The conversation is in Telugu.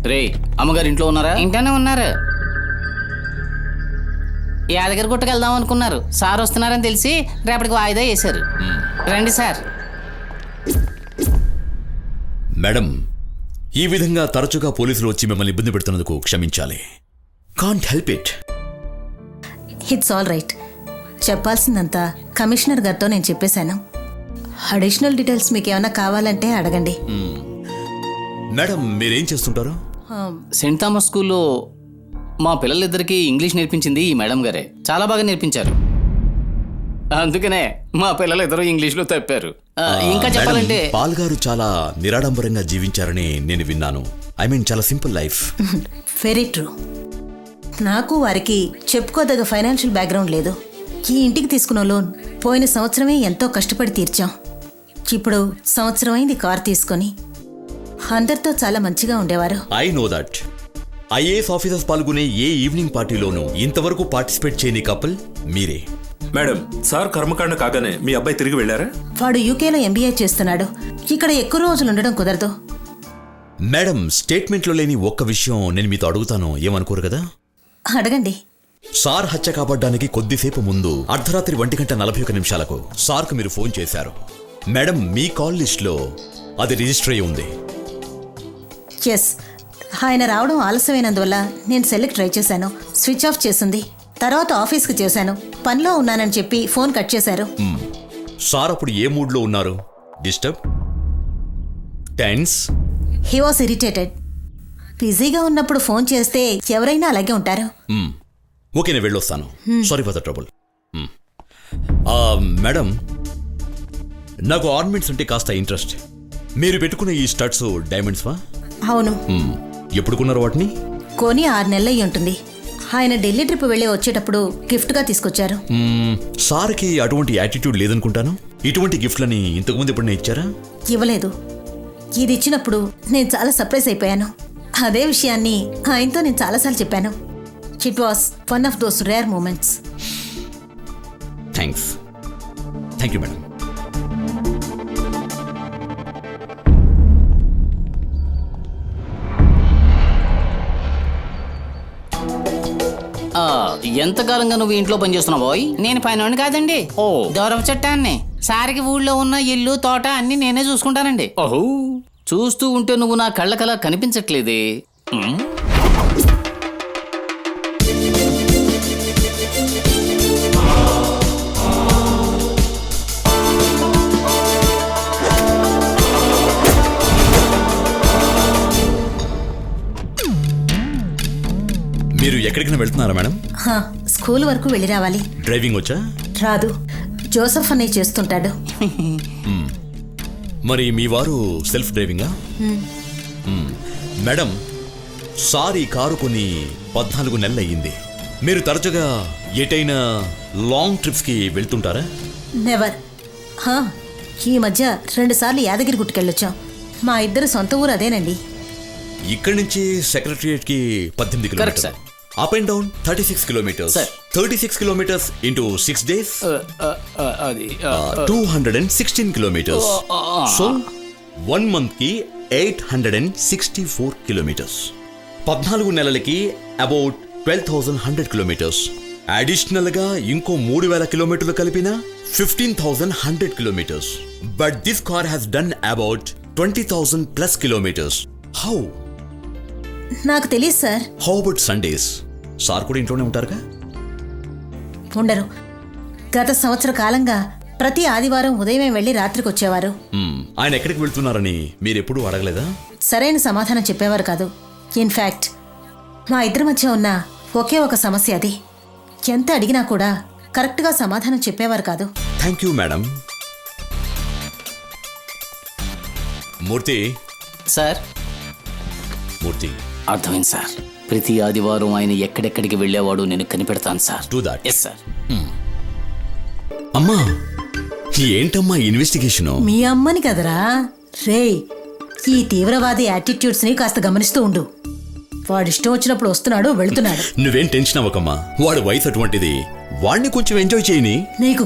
రే అమ్మగారు ఇంట్లో ఉన్నారా? ఇంట్లోనే ఉన్నారు. యాదగిరి గుట్టకి వెళ్దాం అనుకున్నారు. సార్ వస్తున్నారని తెలిసి రేపటికి వాయిదా వేశారు. రండి సార్. మేడం, ఈ విధంగా తరచుగా పోలీసులు వచ్చి మిమ్మల్ని ఇబ్బంది పెడుతున్నందుకు క్షమించాలి. Can't help it. It's all right. చెప్పాల్సిందంతా కమిషనర్ గారితో నేను చెప్పేశాను. అడిషనల్ డీటెయిల్స్ మీకు ఏమైనా కావాలంటే అడగండి. మేడం, మీరేం చేస్తుంటారు? సెయింట్ థామస్ స్కూల్లో మా పిల్లలిద్దరికి ఇంగ్లీష్ నేర్పించింది ఈ మేడం గారే. చాలా బాగా నేర్పించారు. అందుకనే మా పిల్లలు ఇద్దరు ఇంగ్లీష్లో తప్పారు. ఇంకా చెప్పాలంటే పాల్ గారు చాలా నిరాడంబరంగా జీవించారని నేను విన్నాను. ఐ మీన్ చాలా సింపుల్ లైఫ్. Very true. నాకు వారికి చెప్పుకోదగ్గ ఫైనాన్షియల్ బ్యాక్గ్రౌండ్ లేదు. ఈ ఇంటికి తీసుకున్న లోన్ పోయిన సంవత్సరమే ఎంతో కష్టపడి తీర్చాం. ఇప్పుడు సంవత్సరం అయింది కారు తీసుకొని. అందరితో చాలా మంచిగా ఉండేవారు. I know that. IAS officers పాల్గొనే ఏ ఈవినింగ్ పార్టీలోనూ ఇంతవరకు పార్టిసిపేట్ చేయని కపుల్ మీరే. మేడం, సార్ కర్మకాండ కాగానే మీ అబ్బాయి తిరిగి వెళ్ళారా? వాడు యూకేలో ఎంబీఏ చేస్తున్నాడు. ఇక్కడ ఎక్కువ రోజులు ఉండడం కుదరదు. మేడం, స్టేట్మెంట్లో లేని ఒక్క విషయం నేను మీతో అడుగుతాను, ఏమనుకోరు కదా? అడగండి. సార్ హత్య కాబడ్డానికి కొద్దిసేపు ముందు అర్ధరాత్రి 1:41 సార్కు మీరు ఫోన్ చేశారు. మేడం, మీ కాల్ లిస్ట్లో అది రిజిస్టర్ అయి ఉంది. ఎస్, ఆయన రావడం ఆలస్యమైనందువల్ల నేను సెల్కి ట్రై చేశాను. స్విచ్ ఆఫ్ చేసింది. తర్వాత ఆఫీస్కి చేశాను. పనిలో ఉన్నానని చెప్పి ఫోన్ కట్ చేశారు. సార్ అప్పుడు ఏ మూడ్లో ఉన్నారు? Disturb? Tense? He was irritated. బిజీగా ఉన్నప్పుడు ఫోన్ చేస్తే ఎవరైనా అలాగే ఉంటారు. ఓకే, నేను వెళ్ళొస్తాను. Sorry for the trouble. Madam, నాకు ఆర్నమెంట్స్ అంటే కాస్త ఇంట్రెస్ట్. మీరు పెట్టుకున్న ఈ స్టడ్స్ డైమండ్స్వా? అవును. ఎప్పుడు కొన్నారు వాటిని? కొని 6 నెలలు అయి ఉంటుంది. ఆయన ఢిల్లీ ట్రిప్ వెళ్ళి వచ్చేటప్పుడు గిఫ్ట్గా తీసుకొచ్చారు. సార్కి అటువంటి యాటిట్యూడ్ లేదనుకుంటాను. ఇటువంటి గిఫ్ట్లని ఇంతకుముందు ఎప్పుడైనా ఇచ్చారా? ఇవ్వలేదు. ఇది ఇచ్చినప్పుడు నేను చాలా సర్ప్రైజ్ అయిపోయాను. అదే విషయాన్ని ఆయనతో నేను చాలాసార్లు చెప్పాను. It was one of those rare moments. Thanks. Thank you madam. ఎంతకాలంగా నువ్వు ఇంట్లో పనిచేస్తున్నావు బాయ్? నేను పనివాడిని కాదండి, ఓ దూరపు చుట్టాన్ని. సార్కి ఊళ్ళో ఉన్న ఇల్లు తోట అన్ని నేనే చూసుకుంటానండి. ఓహో, చూస్తూ ఉంటే నువ్వు నా కళ్ళకలా కనిపించట్లేదే. మీరు ఎక్కడికైనా వెళ్తున్నారా మేడం? స్కూల్ వరకు వెళ్ళి రావాలి. డ్రైవింగ్ వచ్చా? రాదు. జోసఫ్ అన్నయ్య చేస్తుంటాడు. మరి మీ వారు సెల్ఫ్ డ్రైవింగా? మేడం, సార్ ఈ కారు కొని 14 నెలలు అయ్యింది. మీరు తరచుగా ఎటైనా లాంగ్ ట్రిప్స్కి వెళ్తుంటారా? నెవర్. ఈ మధ్య 2 సార్లు యాదగిరి గుట్టుకెళ్ళొచ్చాం. మా ఇద్దరు సొంత ఊరు అదేనండి. ఇక్కడి నుంచి సెక్రటరియట్ కి 18 correct kilometres. Sir. Up and down 36 kilometres. Sir. 36 kilometres into 6 days, అది 216 కిలోమీటర్స్. సో 1 month కి 864 కిలోమీటర్స్. 14 నెలలకి అబౌట్ 12,100 కిలోమీటర్స్. అడిషనల్ గా ఇంకో 3,000 కిలోమీటర్లు కలిపిన 15,100 kilometres. But this car has done about 20,000 plus kilometres. How? నాకు తెలియదు sir. How about Sundays? Sir కూడా ఇంట్లోనే ఉంటారుగా? ఉండరు. గత సంవత్సర కాలంగా ప్రతి ఆదివారం ఉదయమే వెళ్ళి రాత్రికి వచ్చేవారు. ఆయన ఎక్కడికి వెళ్తున్నారని మీరు ఎప్పుడూ అడగలేదా? సరైన సమాధానం చెప్పేవారు కాదు. ఇన్ఫ్యాక్ట్ మా ఇద్దరి మధ్య ఉన్న ఒకే ఒక సమస్య అది. ఎంత అడిగినా కూడా కరెక్ట్గా సమాధానం చెప్పేవారు కాదు. Thank you madam. Murthy. Sir. Murthy. అర్థమైంది సార్. ప్రతి ఆదివారం ఆయన ఎక్కడెక్కడికి వెళ్ళేవాడు నేను కనిపెడతాను sir. Do that. Yes sir. అమ్మా, ఏంటమ్మా ఇన్వెస్టిగేషన్? మీ అమ్మని కదరా రేయ్. ఈ తీవ్రవాది యాటిట్యూడ్స్ని కాస్త గమనిస్తూ ఉండు. వాడు ఇష్టం వచ్చినప్పుడు వస్తున్నాడు, వెళుతున్నాడు. నువ్వేం టెన్షన్ అవ్వకమ్మా. వాడు వయసు అటువంటిది. వాడిని కొంచెం ఎంజాయ్ చేయని. నీకు